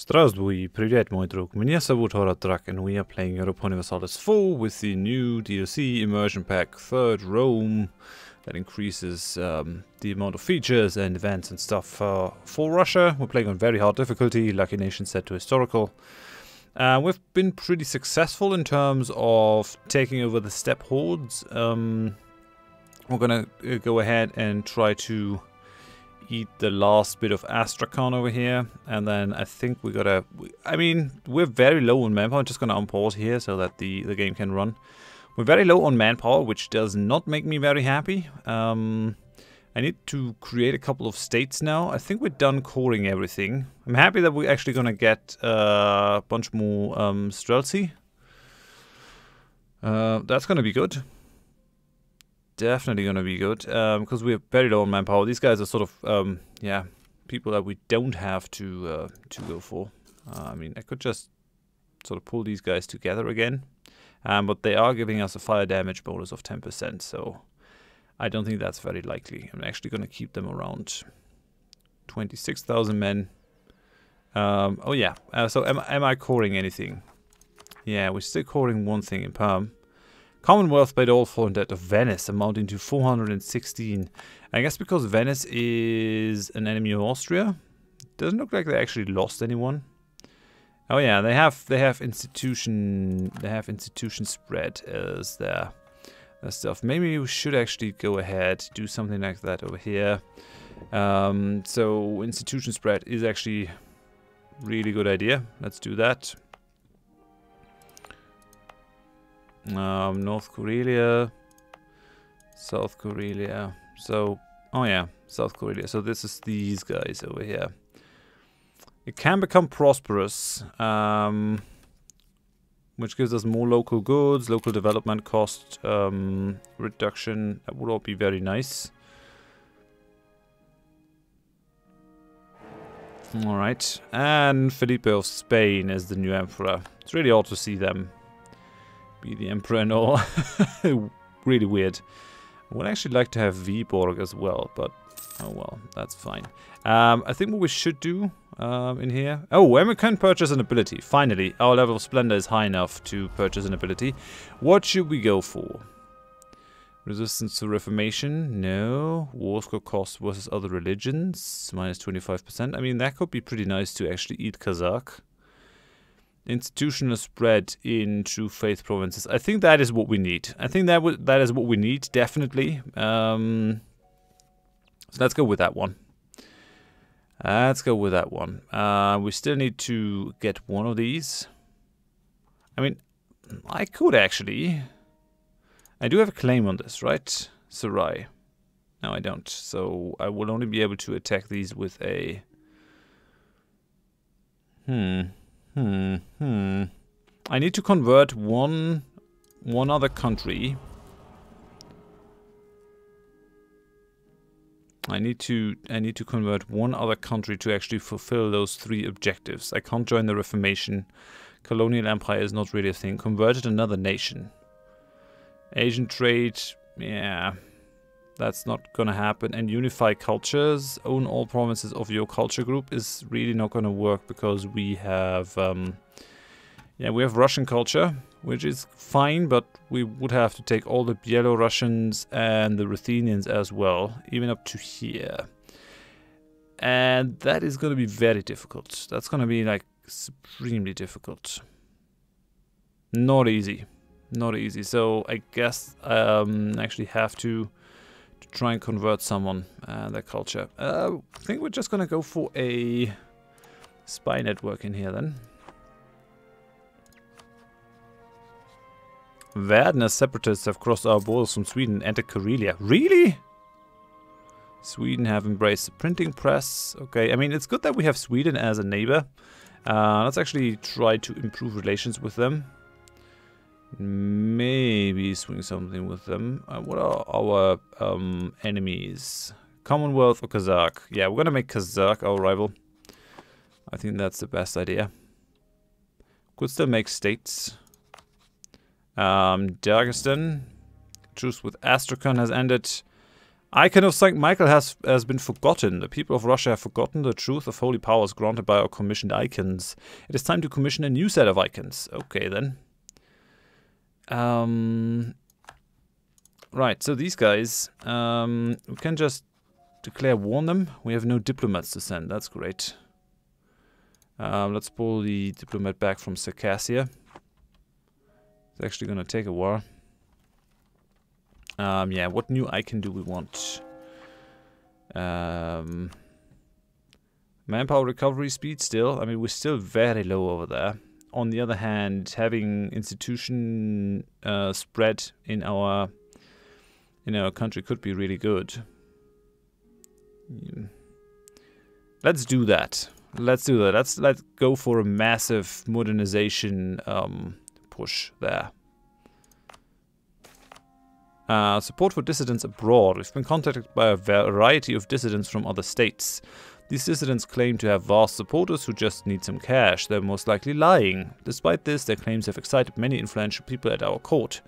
Здравствуй, привет, мой друг. Меня зовут Horath Drak, and we are playing Europa Universalis IV with the new DLC Immersion Pack 3rd Rome that increases the amount of features and events and stuff for Russia. We're playing on very hard difficulty, Lucky Nation set to historical. We've been pretty successful in terms of taking over the steppe hordes. We're gonna go ahead and try to eat the last bit of Astrakhan over here, and then I think we gotta... I mean, we're very low on manpower. I'm just gonna unpause here so that the game can run. We're very low on manpower, which does not make me very happy. I need to create a couple of states now. I think we're done coring everything. I'm happy that we're actually gonna get a bunch more Streltsy. That's gonna be good. Definitely gonna be good, because we're very low on manpower. These guys are sort of, yeah, people that we don't have to go for. I mean, I could just sort of pull these guys together again, but they are giving us a fire damage bonus of 10%, so I don't think that's very likely. I'm actually gonna keep them around 26,000 men. Oh yeah, so am I coring anything? Yeah, we're still coring one thing in Perm. Commonwealth paid all foreign debt of Venice, amounting to 416. I guess because Venice is an enemy of Austria. Doesn't look like they actually lost anyone. Oh yeah, they have institution spread as their stuff. Maybe we should actually go ahead, do something like that over here. So institution spread is actually really good idea. Let's do that. North Karelia, South Karelia. So, oh yeah, South Karelia. So this is these guys over here. It can become prosperous, which gives us more local goods, local development cost reduction. That would all be very nice. All right, and Felipe of Spain is the new emperor. It's really odd to see them be the emperor and all. Really weird. I would actually like to have Viborg as well, but oh well, that's fine. I think what we should do in here... Oh, and we can purchase an ability. Finally, our level of splendor is high enough to purchase an ability. What should we go for? Resistance to Reformation? No. War score cost versus other religions? Minus 25%. I mean, that could be pretty nice to actually eat Kazakh. Institutional spread in True Faith provinces. I think that is what we need. I think that is what we need, definitely. So let's go with that one. Let's go with that one. We still need to get one of these. I mean, I could actually... I do have a claim on this, right? Sarai. No, I don't. So I will only be able to attack these with a... I need to convert one other country. I need to convert one other country to actually fulfill those 3 objectives. I can't join the Reformation. Colonial Empire is not really a thing. Converted another nation. Asian trade, yeah, that's not gonna happen. And unify cultures, own all provinces of your culture group is really not gonna work because we have, yeah, we have Russian culture, which is fine, but we would have to take all the Byelorussians and the Ruthenians as well, even up to here. And that is gonna be very difficult. That's gonna be like supremely difficult. Not easy. Not easy. So I guess actually have to try and convert someone, their culture. I think we're just gonna go for a spy network in here then. Wagner separatists have crossed our borders from Sweden and entered Karelia. Really? Sweden have embraced the printing press. Okay, I mean, it's good that we have Sweden as a neighbor. Let's actually try to improve relations with them. Maybe swing something with them. What are our enemies? Commonwealth or Kazakh? Yeah, we're gonna make Kazakh our rival. I think that's the best idea. Could still make states. Dagestan. Truce with Astrakhan has ended. Icon of Saint Michael has been forgotten. The people of Russia have forgotten the truth of holy powers granted by our commissioned icons. It is time to commission a new set of icons. Okay, then. Right, so these guys, we can just declare war on them. We have no diplomats to send. That's great. Let's pull the diplomat back from Circassia. It's actually going to take a while. Yeah, what new icon do we want? Manpower recovery speed still. I mean, we're still very low over there. On the other hand, having institution spread in our country could be really good. Let's do that. Let's do that. Let's go for a massive modernization push there. Support for dissidents abroad. We've been contacted by a variety of dissidents from other states. These dissidents claim to have vast supporters who just need some cash. They're most likely lying. Despite this, their claims have excited many influential people at our court.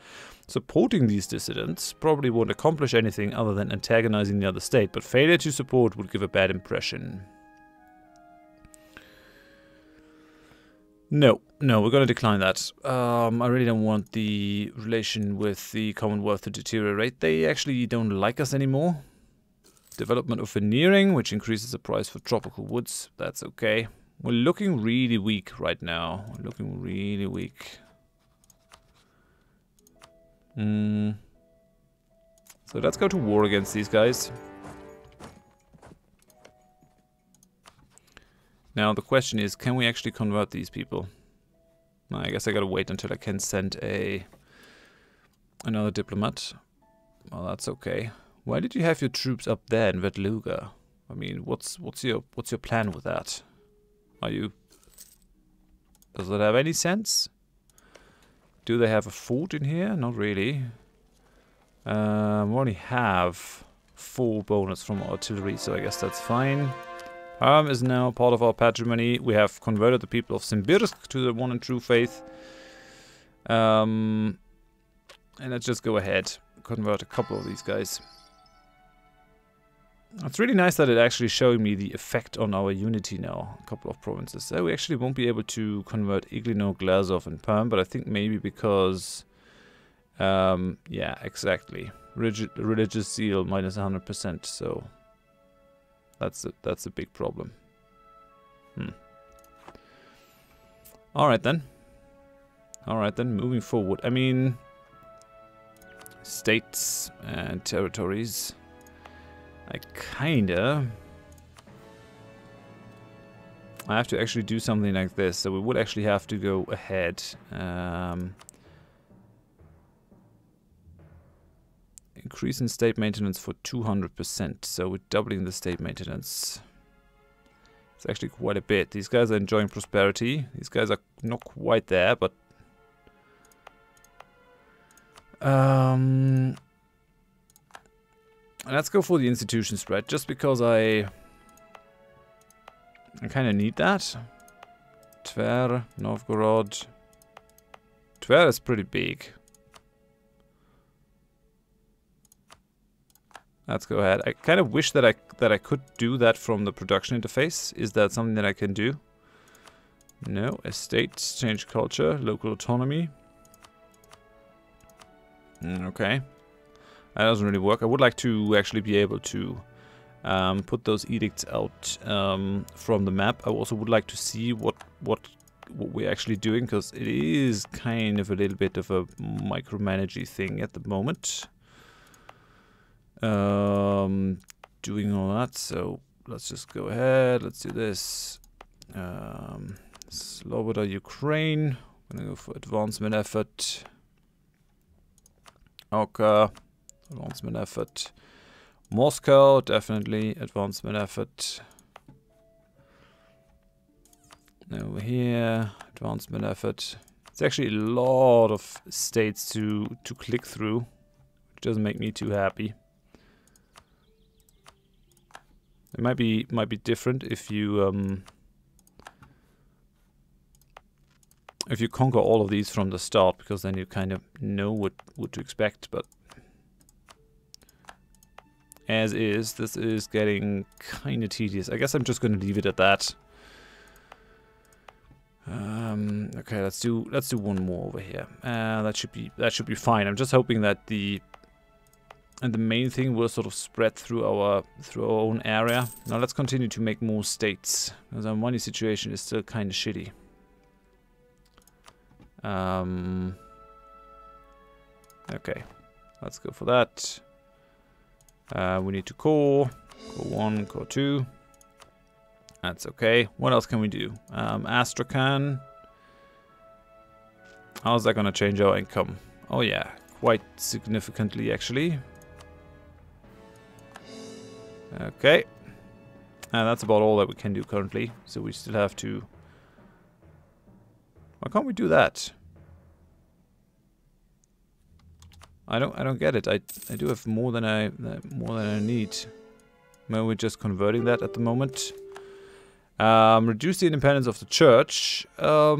Supporting these dissidents probably won't accomplish anything other than antagonizing the other state, but failure to support would give a bad impression. No, we're going to decline that. I really don't want the relation with the Commonwealth to deteriorate. They actually don't like us anymore. Development of veneering, which increases the price for tropical woods. That's okay. We're looking really weak right now. We're looking really weak. So let's go to war against these guys. Now the question is, can we actually convert these people? I guess I gotta wait until I can send another diplomat. Well, that's okay. Why did you have your troops up there in Vetluga? I mean, what's your plan with that? Does that have any sense? Do they have a fort in here? Not really. We only have 4 bonus from artillery, so I guess that's fine. Is now part of our patrimony. We have converted the people of Simbirsk to the one and true faith. And let's just go ahead, convert a couple of these guys. It's really nice that it actually showing me the effect on our unity now. A couple of provinces. So we actually won't be able to convert Iglino, Glazov, and Perm, but I think maybe because, yeah, exactly. Religious zeal minus 100%. So that's a big problem. All right then. Moving forward. I mean, states and territories. I have to actually do something like this, so we would actually have to go ahead. Increase in state maintenance for 200%, so we're doubling the state maintenance. It's actually quite a bit. These guys are enjoying prosperity. These guys are not quite there, but let's go for the institution spread, just because I kind of need that. Tver, Novgorod. Tver is pretty big. Let's go ahead. I kind of wish that I could do that from the production interface. Is that something that I can do? No. Estates, change culture, local autonomy. Okay. That doesn't really work. I would like to actually be able to put those edicts out from the map. I also would like to see what we're actually doing, because it is kind of a little bit of a micromanaging thing at the moment. Doing all that, so let's just go ahead. Let's do this. Sloboda, Ukraine. I'm gonna go for advancement effort. Okay. Advancement effort. Moscow, definitely advancement effort. Over here, advancement effort. It's actually a lot of states to click through, which doesn't make me too happy. It might be different if you conquer all of these from the start, because then you kind of know what to expect, but as is. This is getting kind of tedious. I guess I'm just going to leave it at that. Okay, let's do one more over here. That should be fine. I'm just hoping that the main thing will sort of spread through our own area. Now let's continue to make more states, because our money situation is still kind of shitty. Okay, let's go for that. We need to core 1, core 2. That's okay. What else can we do? Astrakhan. How's that gonna change our income? Oh yeah, quite significantly actually. Okay. And that's about all that we can do currently. So we still have to... Why can't we do that? I don't get it. I do have more than I need. Maybe we're just converting that at the moment. Reduce the independence of the church. Oh,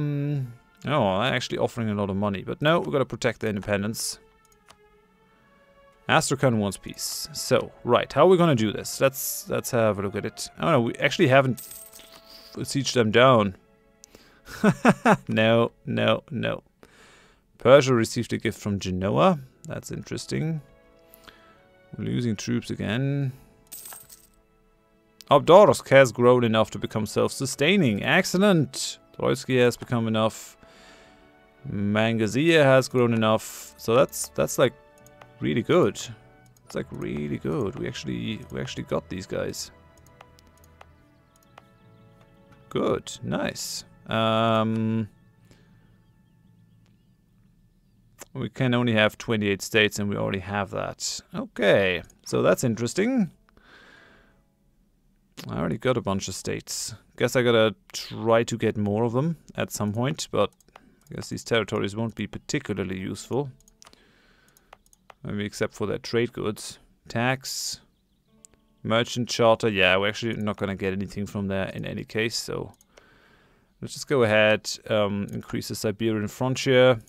actually offering a lot of money. But no, we've got to protect the independence. Astrakhan wants peace. So, right, how are we going to do this? Let's have a look at it. Oh no, we actually haven't sieged them down. No. Persia received a gift from Genoa. That's interesting. We're losing troops again. Obdorsk has grown enough to become self-sustaining. Excellent. Troitsky has become enough. Mangazia has grown enough. So that's like really good. It's like really good. We actually got these guys. Good. Nice. We can only have 28 states and we already have that. Okay. So that's interesting. I already got a bunch of states. Guess I gotta try to get more of them at some point, but I guess these territories won't be particularly useful. Maybe except for their trade goods. Tax. Merchant charter. Yeah, we're actually not gonna get anything from there in any case, so let's just go ahead, increase the Siberian frontier.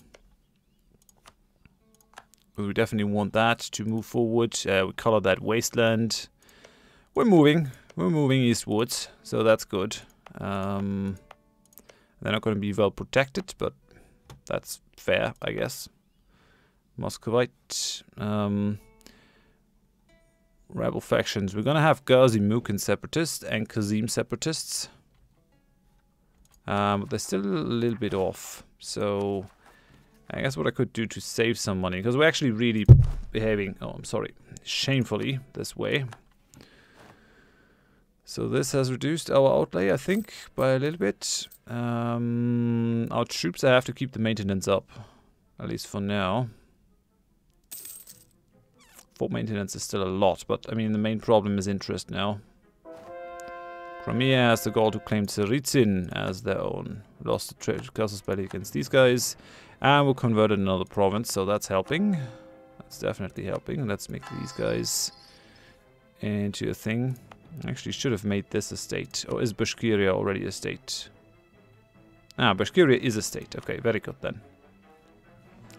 We definitely want that to move forward. We color that wasteland. We're moving eastwards, so that's good. They're not going to be well protected, but that's fair, I guess. Muscovite. Rebel factions. We're going to have Ghazi Mukin separatists and Kazim separatists. But they're still a little bit off, so I guess what I could do to save some money, because we're actually really behaving, shamefully this way. So this has reduced our outlay, I think, by a little bit. Our troops, I have to keep the maintenance up, at least for now. Fort maintenance is still a lot, but I mean the main problem is interest now. Crimea has the goal to claim Tsaritsyn as their own. Lost the trade casus belli against these guys. And we'll convert another province, so that's helping. That's definitely helping. Let's make these guys into a thing. Actually, should have made this a state. Or is Bashkiria already a state? Ah, Bashkiria is a state. Okay, very good then.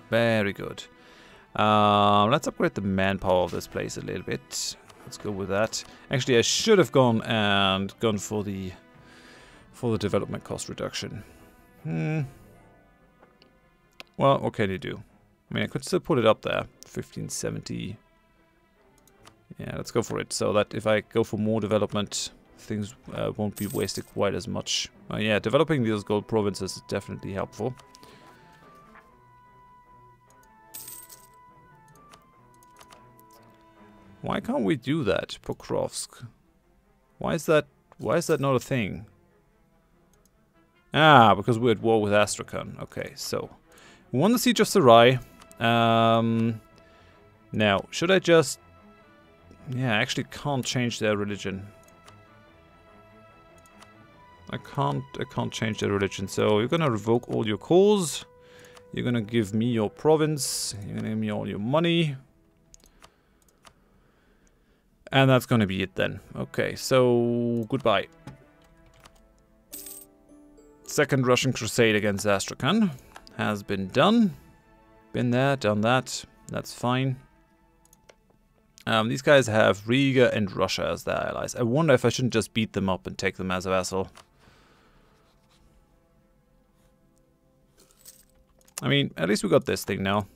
Very good. Let's upgrade the manpower of this place a little bit. Let's go with that. Actually, I should have gone for the development cost reduction. Well, what can you do? I mean, I could still put it up there. 1570. Yeah, let's go for it. So that if I go for more development, things won't be wasted quite as much. Yeah, developing these gold provinces is definitely helpful. Why can't we do that, Pokrovsk? Why is that not a thing? Ah, because we're at war with Astrakhan. Okay, so we won the siege of Sarai. Now, should I just... Yeah, I actually can't change their religion. I can't change their religion. So you're gonna revoke all your cores. You're gonna give me your province. You're gonna give me all your money. And that's gonna be it then. Okay, so goodbye. Second Russian crusade against Astrakhan has been done. Been there, done that. That's fine. These guys have Riga and Russia as their allies. I wonder if I shouldn't just beat them up and take them as a vassal. I mean, at least we got this thing now.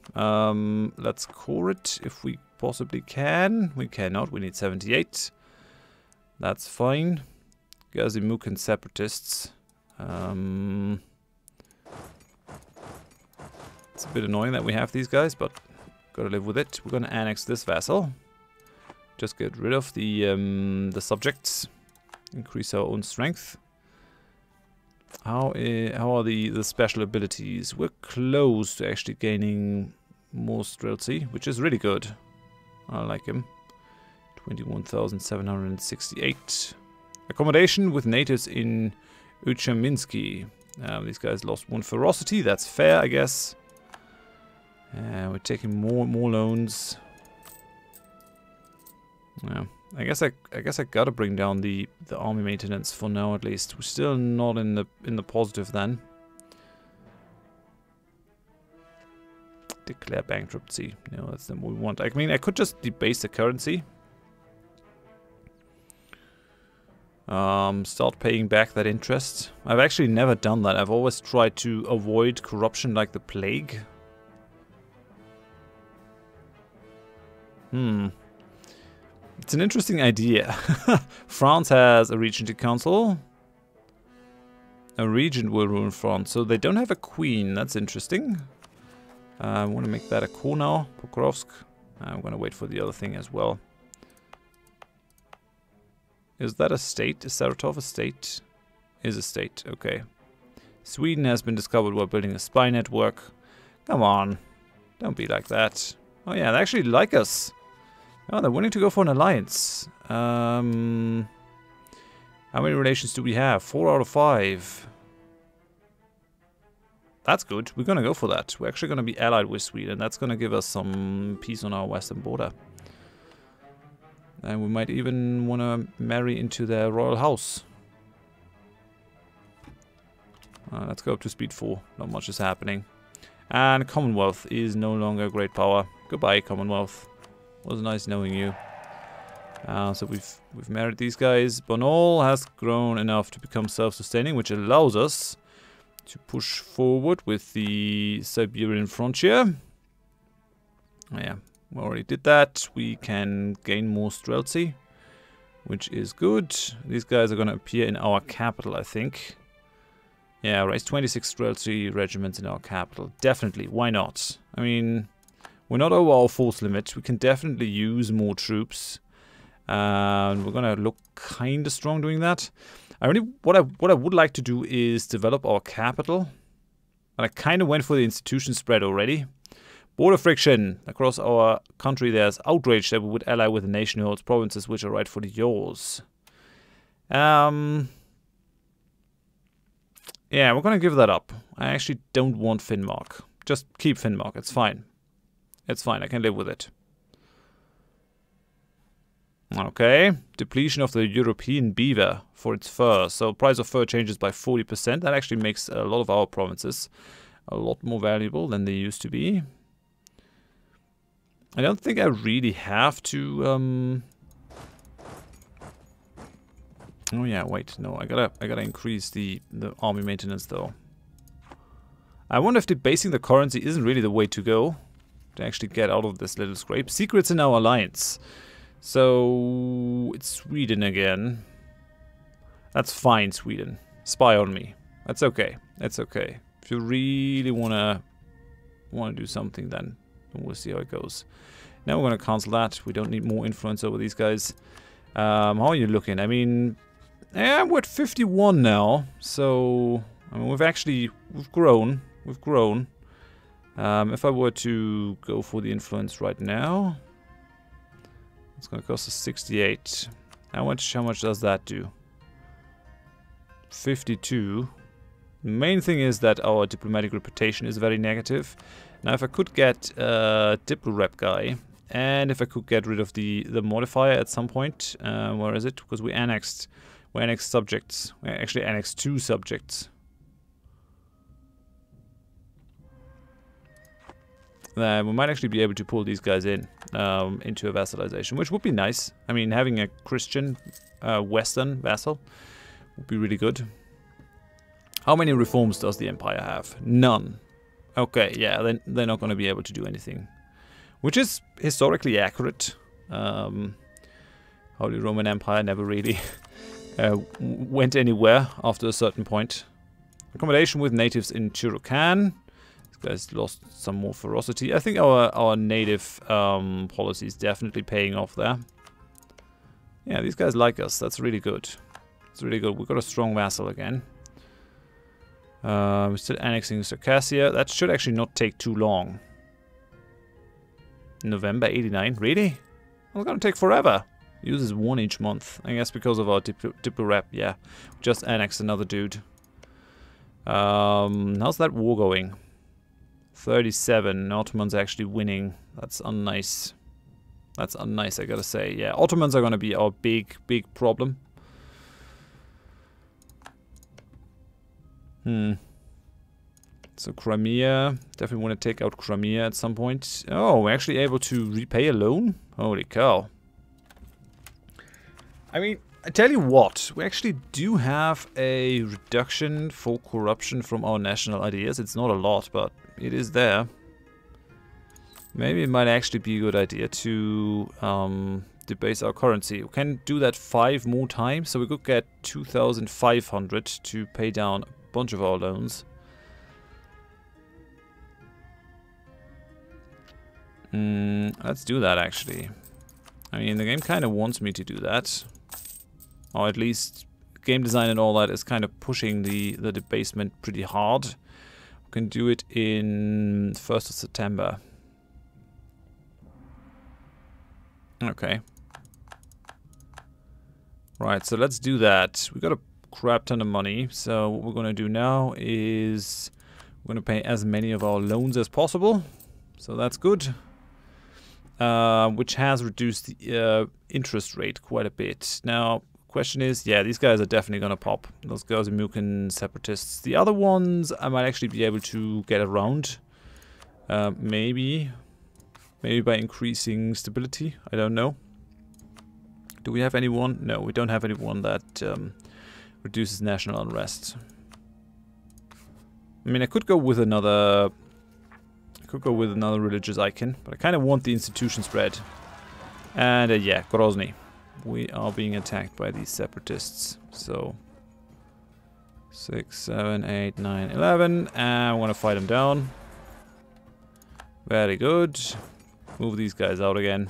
Let's core it if we possibly can. We cannot. We need 78. That's fine. Gazimukan separatists. It's a bit annoying that we have these guys, but gotta live with it. We're gonna annex this vassal. Just get rid of the subjects. Increase our own strength. How are the special abilities? We're close to actually gaining more streltsy, which is really good. I like him. 21,768. Accommodation with natives in Uchaminsky. These guys lost 1 ferocity. That's fair, I guess. We're taking more loans. Yeah, I guess I gotta bring down the army maintenance for now at least. We're still not in the positive then. Declare bankruptcy. No, that's not what we want. I mean, I could just debase the currency. Start paying back that interest. I've actually never done that. I've always tried to avoid corruption like the plague. It's an interesting idea. France has a regency council. A regent will rule France, so they don't have a queen. That's interesting. I want to make that a core now, Pokrovsk. I'm going to wait for the other thing as well. Is that a state? Is Saratov a state? Is a state, okay. Sweden has been discovered while building a spy network. Come on, don't be like that. Oh yeah, they actually like us. Oh, they're willing to go for an alliance. How many relations do we have? 4 out of 5. That's good. We're going to go for that. We're actually going to be allied with Sweden. That's going to give us some peace on our western border. And we might even want to marry into their royal house. Let's go up to speed 4. Not much is happening. And Commonwealth is no longer a great power. Goodbye, Commonwealth. Was nice knowing you. So we've married these guys. Bonol has grown enough to become self-sustaining, which allows us to push forward with the Siberian frontier. Oh yeah, we already did that. We can gain more streltsy, which is good. These guys are going to appear in our capital, I think. Yeah, raise 26 streltsy regiments in our capital. Definitely, why not? I mean, we're not over our force limit. We can definitely use more troops. And we're going to look kind of strong doing that. What I would like to do is develop our capital. And I kind of went for the institution spread already. Border friction across our country. There's outrage that we would ally with a nation who holds provinces which are rightfully yours. Yeah, we're going to give that up. I actually don't want Finnmark. Just keep Finnmark. It's fine. It's fine. I can live with it. Okay, depletion of the European beaver for its fur. So price of fur changes by 40%. That actually makes a lot of our provinces a lot more valuable than they used to be. I don't think I really have to. Oh yeah, wait, no, I gotta increase the army maintenance though. I wonder if debasing the currency isn't really the way to go to actually get out of this little scrape. Secrets in our alliance. So, it's Sweden again. That's fine, Sweden. Spy on me. That's okay. That's okay. If you really wanna do something, then we'll see how it goes. Now we're gonna cancel that. We don't need more influence over these guys. How are you looking? I mean, yeah, we're at 51 now. So, I mean, we've grown. We've grown. If I were to go for the influence right now, it's going to cost us 68. How much does that do? 52. The main thing is that our diplomatic reputation is very negative. Now, if I could get a Diplo-Rep guy, and if I could get rid of the modifier at some point, where is it? Because we annexed subjects. We actually annexed 2 subjects. then we might actually be able to pull these guys in into a vassalization, which would be nice. I mean, having a Christian Western vassal would be really good. How many reforms does the Empire have? None. Okay, yeah, then they're not going to be able to do anything. Which is historically accurate. Holy Roman Empire never really went anywhere after a certain point. Accommodation with natives in Churukan. These guys lost some more ferocity. I think our native policy is definitely paying off there. Yeah, these guys like us. That's really good. It's really good. We've got a strong vassal again. We're still annexing Circassia. That should actually not take too long. November 89? Really? It's gonna take forever. Uses 1 each month. I guess because of our Diplo rep, yeah. Just annexed another dude. How's that war going? 37. Ottomans actually winning. That's unnice. That's unnice, I gotta say. Yeah, Ottomans are gonna be our big problem. So Crimea, definitely want to take out Crimea at some point. Oh, we're actually able to repay a loan? Holy cow. I mean, I tell you what, we actually do have a reduction for corruption from our national ideas. It's not a lot, but it is there. Maybe it might actually be a good idea to debase our currency. We can do that 5 more times, so we could get 2,500 to pay down a bunch of our loans. Let's do that, actually. I mean, the game kind of wants me to do that. Or at least game design and all that is kind of pushing the debasement pretty hard. We can do it in 1st of September. Okay. Right, so let's do that. We got a crap ton of money. So what we're going to do now is we're going to pay as many of our loans as possible. So that's good. Which has reduced the interest rate quite a bit. Now, question is, yeah, these guys are definitely gonna pop. Those guys are Mukin separatists. The other ones I might actually be able to get around. Maybe by increasing stability. I don't know. Do we have anyone? No, we don't have anyone that reduces national unrest. I mean, I could go with another religious icon, but I kind of want the institution spread. And yeah, Grozny. We are being attacked by these separatists. So 6, 7, 8, 9, 11, and I want to fight them down. Very good. Move these guys out again.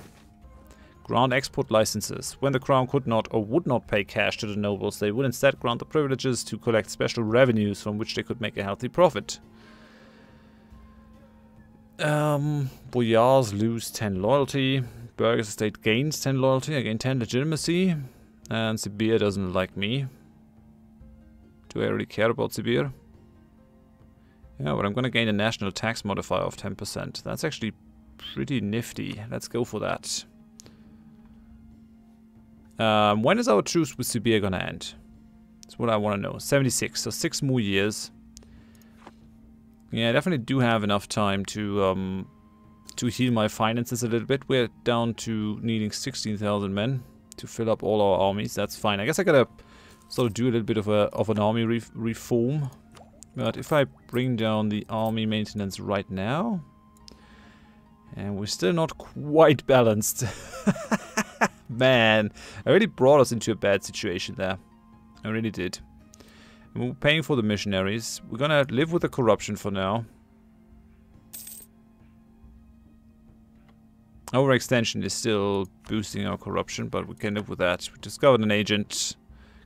Grant export licenses. When the crown could not or would not pay cash to the nobles, they would instead grant the privileges to collect special revenues from which they could make a healthy profit. Boyars lose 10 loyalty. Burgess estate gains 10 loyalty. I gain 10 legitimacy. And Sibir doesn't like me. Do I really care about Sibir? Yeah, but I'm gonna gain a national tax modifier of 10%. That's actually pretty nifty. Let's go for that. When is our truce with Sibir gonna end? That's what I want to know. 76, so 6 more years. Yeah, I definitely do have enough time to heal my finances a little bit. We're down to needing 16,000 men to fill up all our armies. That's fine. I guess I gotta sort of do a little bit of an army reform. But if I bring down the army maintenance right now, and we're still not quite balanced. Man, I really brought us into a bad situation there. I really did. We're paying for the missionaries. We're gonna live with the corruption for now. Overextension is still boosting our corruption, but we can live with that. We discovered an agent.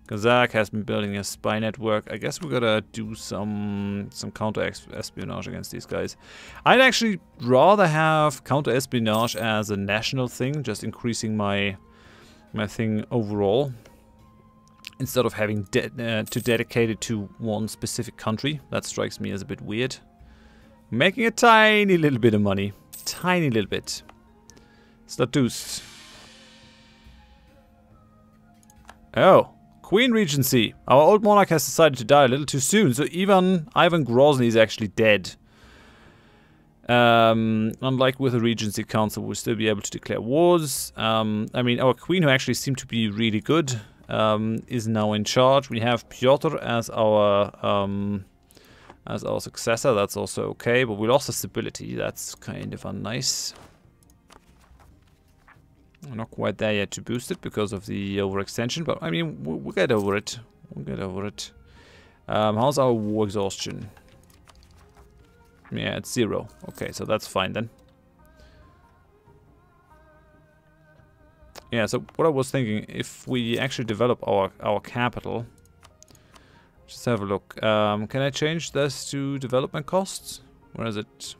Kazakh has been building a spy network. I guess we gotta do some counter-espionage against these guys. I'd actually rather have counter-espionage as a national thing, just increasing my thing overall, instead of having to dedicate it to one specific country. That strikes me as a bit weird. Making a tiny little bit of money. Tiny little bit. Status. Oh. Queen Regency. Our old monarch has decided to die a little too soon, so Ivan Grozny is actually dead. Unlike with the Regency Council, we'll still be able to declare wars. I mean, our queen, who actually seemed to be really good, is now in charge. We have Piotr as our successor. That's also okay, but we lost the stability. That's kind of unnice. We're not quite there yet to boost it because of the overextension, but I mean, we'll get over it. We'll get over it. How's our war exhaustion? Yeah, it's 0. Okay, so that's fine then. Yeah, so what I was thinking, if we actually develop our capital, just have a look. Can I change this to development costs? Where is it?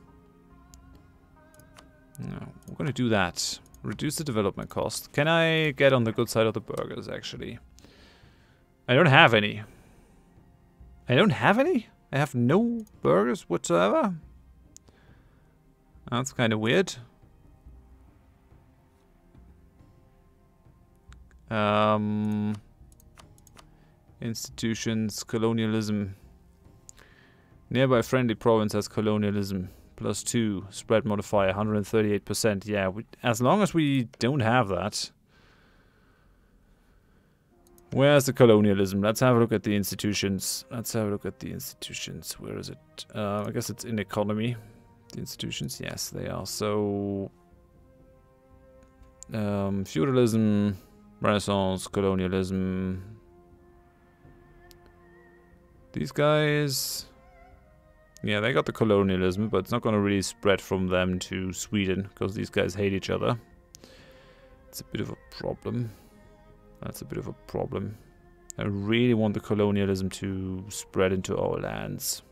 No, we're going to do that. Reduce the development cost. Can I get on the good side of the burghers, actually? I don't have any. I don't have any? I have no burghers whatsoever? That's kind of weird. Institutions, colonialism. Nearby friendly province has colonialism. +2. Spread modifier, 138%. Yeah, as long as we don't have that. Where's the colonialism? Let's have a look at the institutions. Let's have a look at the institutions. Where is it? I guess it's in economy. The institutions, yes, they are. So, feudalism, Renaissance, colonialism. These guys, yeah, they got the colonialism, but it's not going to really spread from them to Sweden because these guys hate each other. It's a bit of a problem. That's a bit of a problem. I really want the colonialism to spread into our lands.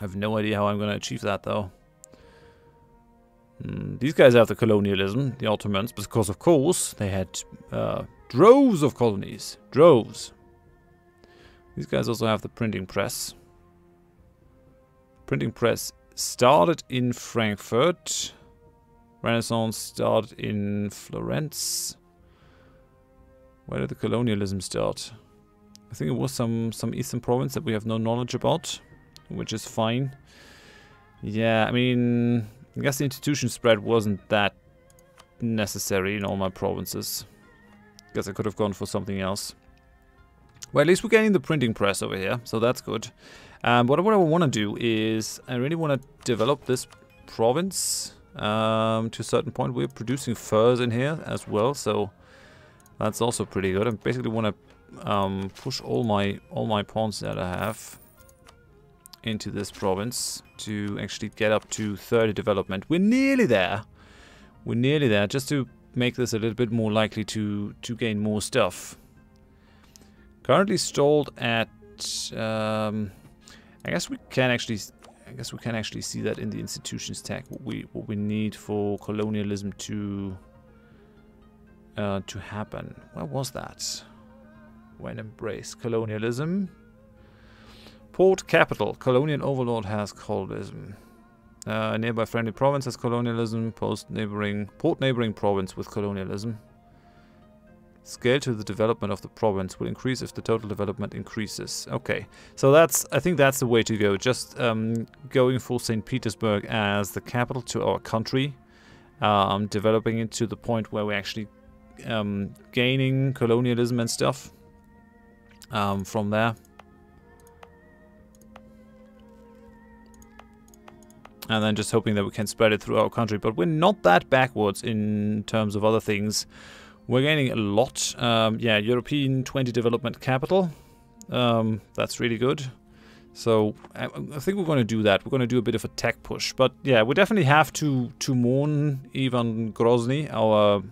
I have no idea how I'm going to achieve that, though. These guys have the colonialism, the Ottomans, because, of course, they had droves of colonies. Droves. These guys also have the printing press. Printing press started in Frankfurt. Renaissance started in Florence. Where did the colonialism start? I think it was some eastern province that we have no knowledge about, which is fine. Yeah, I mean, I guess the institution spread wasn't that necessary in all my provinces. Guess I could have gone for something else. Well, at least we're getting the printing press over here, so that's good. But what I want to do is, I really want to develop this province to a certain point. We're producing furs in here as well, so that's also pretty good. I basically want to push all my pawns that I have into this province to actually get up to 30 development. We're nearly there. We're nearly there, just to make this a little bit more likely to gain more stuff. Currently stalled at. I guess we can actually see that in the institutions tag. What we need for colonialism to happen. Where was that? When embrace colonialism. Port capital. Colonial overlord has colonialism. Nearby friendly province has colonialism. Port neighboring province with colonialism. Scale to the development of the province will increase if the total development increases. Okay, so I think that's the way to go. Just going for St. Petersburg as the capital to our country, developing it to the point where we're actually gaining colonialism and stuff from there. And then just hoping that we can spread it through our country. But we're not that backwards in terms of other things. We're gaining a lot. Yeah, European 20 development capital. That's really good. So I think we're going to do that. We're going to do a bit of a tech push. But yeah, we definitely have to mourn IV Grozny, our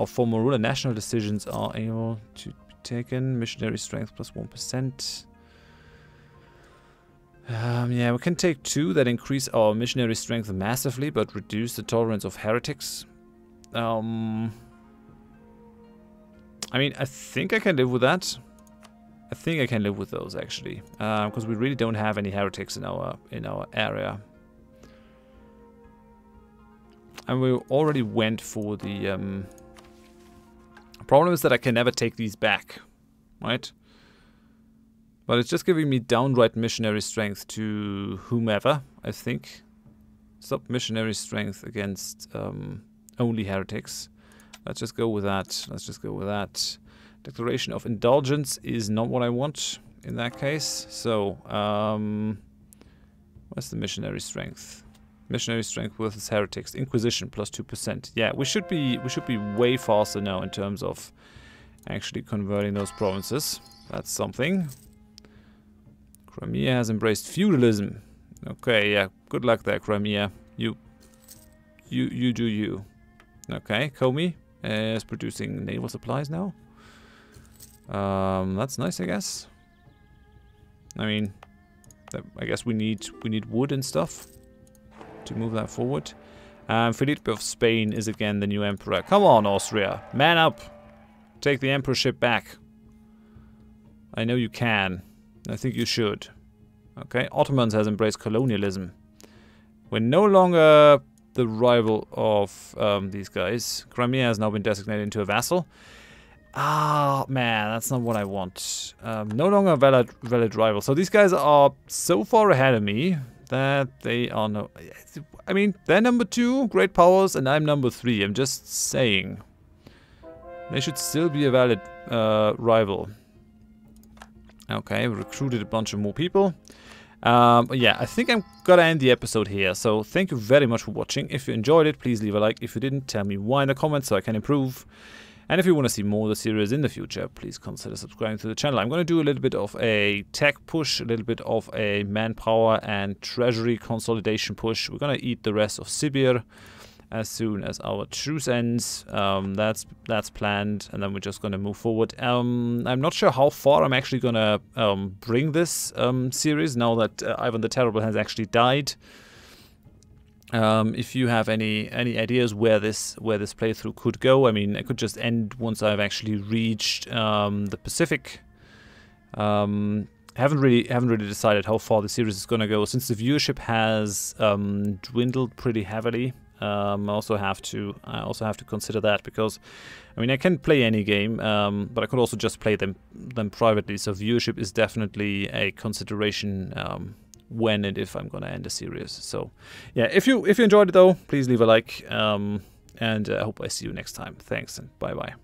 former ruler. National decisions are able to be taken. Missionary strength plus 1%. Yeah, we can take 2 that increase our missionary strength massively, but reduce the tolerance of heretics. I mean, I think I can live with that. I think I can live with those, actually. Because we really don't have any heretics in our area. And we already went for the... problem is that I can never take these back. Right? But it's just giving me downright missionary strength to whomever, I think. Stop missionary strength against only heretics. Let's just go with that. Let's just go with that. Declaration of indulgence is not what I want in that case. So, what's the missionary strength? Missionary strength versus heretics. Inquisition plus 2%. Yeah, we should be way faster now in terms of actually converting those provinces. That's something. Crimea has embraced feudalism. Okay, yeah, good luck there, Crimea. You do you. Okay, Komi is producing naval supplies now. That's nice, I guess. I mean, I guess we need wood and stuff to move that forward. Felipe of Spain is again the new emperor. Come on, Austria, man up! Take the emperorship back. I know you can. I think you should. Okay, Ottomans has embraced colonialism. We're no longer the rival of these guys. Crimea has now been designated into a vassal. Ah, man, that's not what I want. No longer a valid rival. So these guys are so far ahead of me that they are no... I mean, they're number 2, great powers, and I'm number 3. I'm just saying. They should still be a valid rival. Okay, we recruited a bunch of more people. Yeah, I think I'm gonna end the episode here. So thank you very much for watching. If you enjoyed it, please leave a like. If you didn't, tell me why in the comments so I can improve. And if you want to see more of the series in the future, please consider subscribing to the channel. I'm going to do a little bit of a tech push, a little bit of a manpower and treasury consolidation push. We're going to eat the rest of Sibir as soon as our truce ends. That's planned, and then we're just going to move forward. I'm not sure how far I'm actually going to bring this series now that Ivan the Terrible has actually died. If you have any ideas where this playthrough could go, I mean, it could just end once I've actually reached the Pacific. Haven't really decided how far the series is gonna go since the viewership has dwindled pretty heavily. I also have to consider that because, I mean, I can play any game, but I could also just play them privately. So viewership is definitely a consideration. When and if I'm gonna end the series. So yeah, if you enjoyed it though, please leave a like, and I hope I see you next time. Thanks and bye bye.